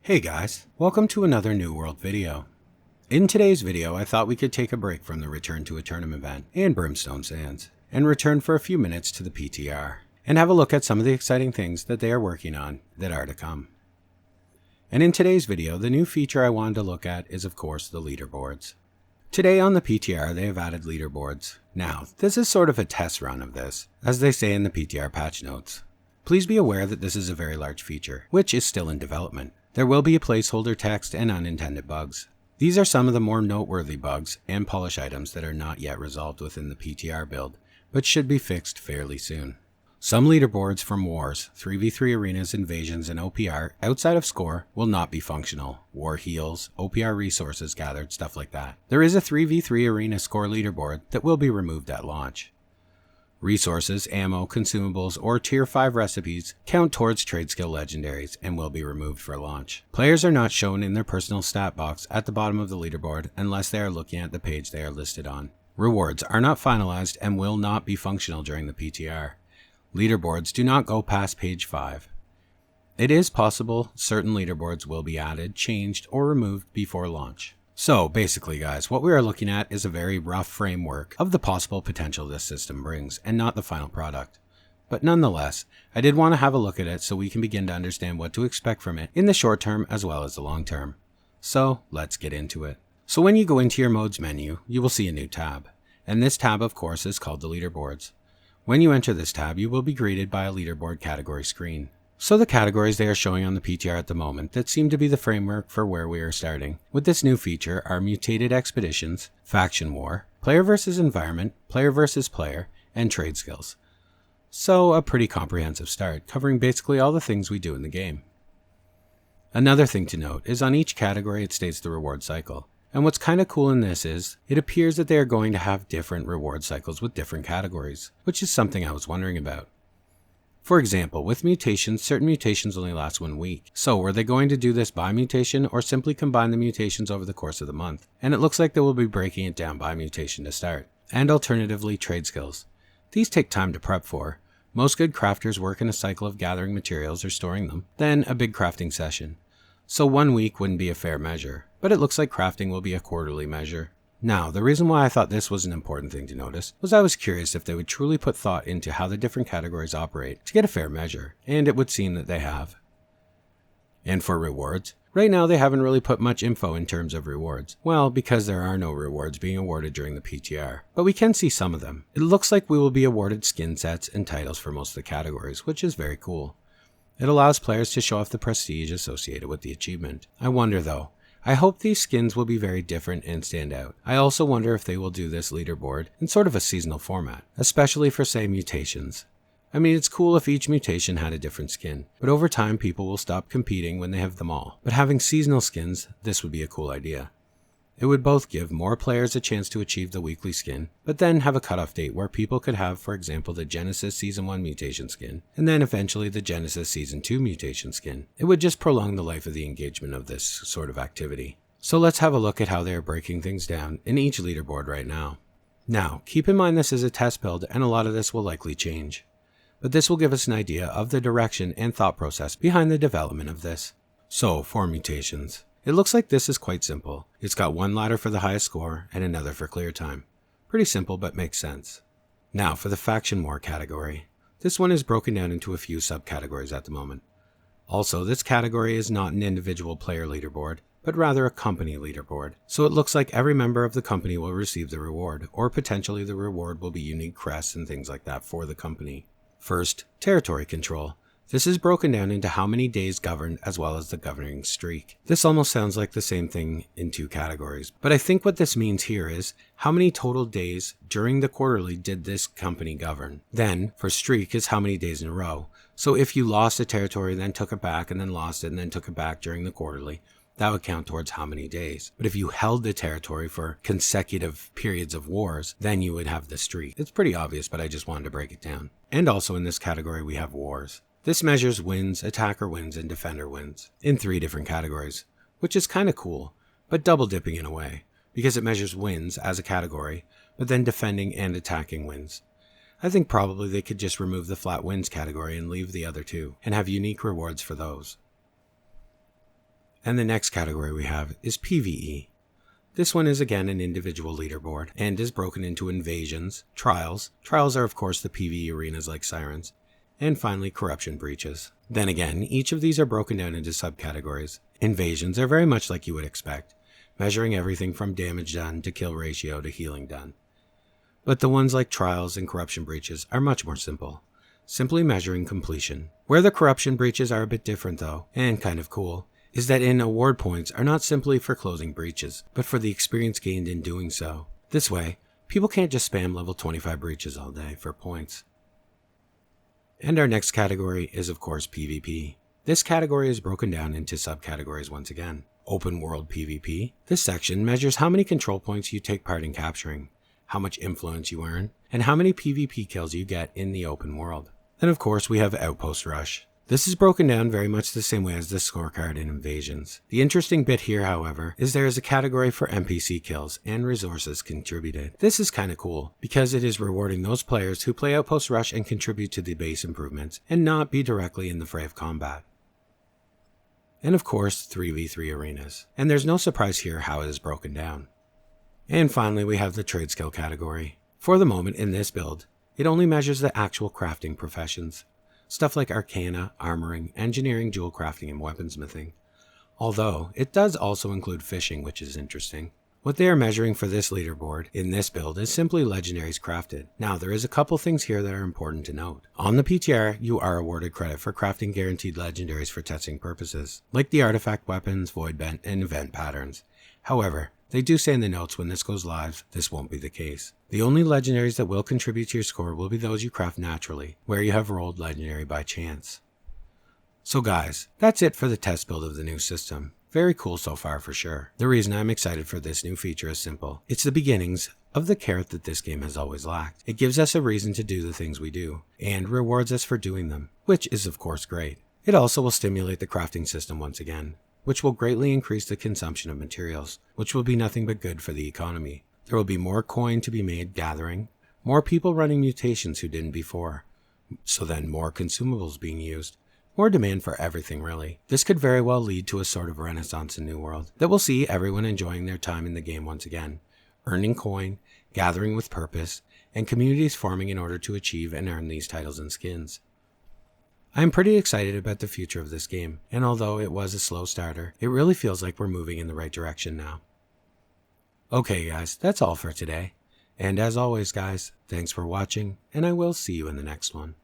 Hey guys, welcome to another New World video. In today's video, I thought we could take a break from the Return to a Tournament event and Brimstone Sands, and return for a few minutes to the PTR, and have a look at some of the exciting things that they are working on that are to come. And in today's video, the new feature I wanted to look at is of course the leaderboards. Today on the PTR, they have added leaderboards. Now, this is sort of a test run of this, as they say in the PTR patch notes. Please be aware that this is a very large feature, which is still in development. There will be a placeholder text and unintended bugs. These are some of the more noteworthy bugs and polish items that are not yet resolved within the PTR build, but should be fixed fairly soon. Some leaderboards from wars, 3v3 arenas, invasions, and OPR outside of score will not be functional. War heals, OPR resources gathered, stuff like that. There is a 3v3 arena score leaderboard that will be removed at launch. Resources, ammo, consumables, or tier 5 recipes count towards trade skill legendaries and will be removed for launch. Players are not shown in their personal stat box at the bottom of the leaderboard unless they are looking at the page they are listed on. Rewards are not finalized and will not be functional during the PTR. Leaderboards do not go past page 5. It is possible certain leaderboards will be added, changed, or removed before launch. So basically guys, what we are looking at is a very rough framework of the possible potential this system brings, and not the final product. But nonetheless, I did want to have a look at it so we can begin to understand what to expect from it in the short term as well as the long term. So let's get into it. So when you go into your modes menu, you will see a new tab. And this tab of course is called the leaderboards. When you enter this tab, you will be greeted by a leaderboard category screen. So the categories they are showing on the PTR at the moment that seem to be the framework for where we are starting with this new feature are Mutated Expeditions, Faction War, Player versus Environment, Player versus Player, and Trade Skills. So a pretty comprehensive start, covering basically all the things we do in the game. Another thing to note is on each category it states the reward cycle. And what's kind of cool in this is, it appears that they are going to have different reward cycles with different categories, which is something I was wondering about. For example, with mutations, certain mutations only last 1 week. So were they going to do this by mutation or simply combine the mutations over the course of the month? And it looks like they will be breaking it down by mutation to start. And alternatively, trade skills. These take time to prep for. Most good crafters work in a cycle of gathering materials or storing them, then a big crafting session. So 1 week wouldn't be a fair measure, but it looks like crafting will be a quarterly measure. Now, the reason why I thought this was an important thing to notice was I was curious if they would truly put thought into how the different categories operate to get a fair measure, and it would seem that they have. And for rewards, right now they haven't really put much info in terms of rewards. Well, because there are no rewards being awarded during the PTR, but we can see some of them. It looks like we will be awarded skin sets and titles for most of the categories, which is very cool. It allows players to show off the prestige associated with the achievement. I wonder though, I hope these skins will be very different and stand out. I also wonder if they will do this leaderboard in sort of a seasonal format, especially for say mutations. I mean, it's cool if each mutation had a different skin, but over time people will stop competing when they have them all. But having seasonal skins, this would be a cool idea. It would both give more players a chance to achieve the weekly skin, but then have a cutoff date where people could have, for example, the Genesis Season 1 mutation skin, and then eventually the Genesis Season 2 mutation skin. It would just prolong the life of the engagement of this sort of activity. So let's have a look at how they are breaking things down in each leaderboard right now. Now, keep in mind this is a test build and a lot of this will likely change. But this will give us an idea of the direction and thought process behind the development of this. So, for mutations. It looks like this is quite simple. It's got one ladder for the highest score and another for clear time. Pretty simple but makes sense. Now for the Faction War category. This one is broken down into a few subcategories at the moment. Also, this category is not an individual player leaderboard, but rather a company leaderboard. So it looks like every member of the company will receive the reward, or potentially the reward will be unique crests and things like that for the company. First, territory control. This is broken down into how many days governed as well as the governing streak. This almost sounds like the same thing in two categories, but I think what this means here is how many total days during the quarterly did this company govern. Then, for streak is how many days in a row. So if you lost a territory, then took it back, and then lost it, and then took it back during the quarterly, that would count towards how many days. But if you held the territory for consecutive periods of wars, then you would have the streak. It's pretty obvious, but I just wanted to break it down. And also in this category, we have wars. This measures wins, attacker wins, and defender wins in 3 different categories, which is kind of cool, but double dipping in a way, because it measures wins as a category, but then defending and attacking wins. I think probably they could just remove the flat wins category and leave the other two, and have unique rewards for those. And the next category we have is PvE. This one is again an individual leaderboard and is broken into invasions, trials. Trials are of course the PvE arenas like Sirens, and finally corruption breaches. Then again, each of these are broken down into subcategories. Invasions are very much like you would expect, measuring everything from damage done to kill ratio to healing done. But the ones like trials and corruption breaches are much more simple, simply measuring completion. Where the corruption breaches are a bit different though, and kind of cool, is that in award points are not simply for closing breaches, but for the experience gained in doing so. This way, people can't just spam level 25 breaches all day for points. And our next category is of course PvP. This category is broken down into subcategories once again. Open world PvP. This section measures how many control points you take part in capturing, how much influence you earn, and how many PvP kills you get in the open world. Then of course we have Outpost Rush. This is broken down very much the same way as the scorecard in Invasions. The interesting bit here, however, is there is a category for NPC kills and resources contributed. This is kinda cool, because it is rewarding those players who play Outpost Rush and contribute to the base improvements, and not be directly in the fray of combat. And of course, 3v3 arenas. And there's no surprise here how it is broken down. And finally, we have the trade skill category. For the moment in this build, it only measures the actual crafting professions. Stuff like arcana, armoring, engineering, jewel crafting, and weaponsmithing. Although, it does also include fishing, which is interesting. What they are measuring for this leaderboard in this build is simply legendaries crafted. Now, there is a couple things here that are important to note. On the PTR, you are awarded credit for crafting guaranteed legendaries for testing purposes, like the artifact weapons, void bent, and event patterns. However, they do say in the notes when this goes live, this won't be the case. The only legendaries that will contribute to your score will be those you craft naturally, where you have rolled legendary by chance. So guys, that's it for the test build of the new system. Very cool so far for sure. The reason I'm excited for this new feature is simple. It's the beginnings of the carrot that this game has always lacked. It gives us a reason to do the things we do, and rewards us for doing them, which is of course great. It also will stimulate the crafting system once again, which will greatly increase the consumption of materials, which will be nothing but good for the economy. There will be more coin to be made gathering, more people running mutations who didn't before, so then more consumables being used, more demand for everything really. This could very well lead to a sort of renaissance in New World that will see everyone enjoying their time in the game once again, earning coin, gathering with purpose, and communities forming in order to achieve and earn these titles and skins. I am pretty excited about the future of this game, and although it was a slow starter, it really feels like we're moving in the right direction now. Okay guys, that's all for today. And as always guys, thanks for watching, and I will see you in the next one.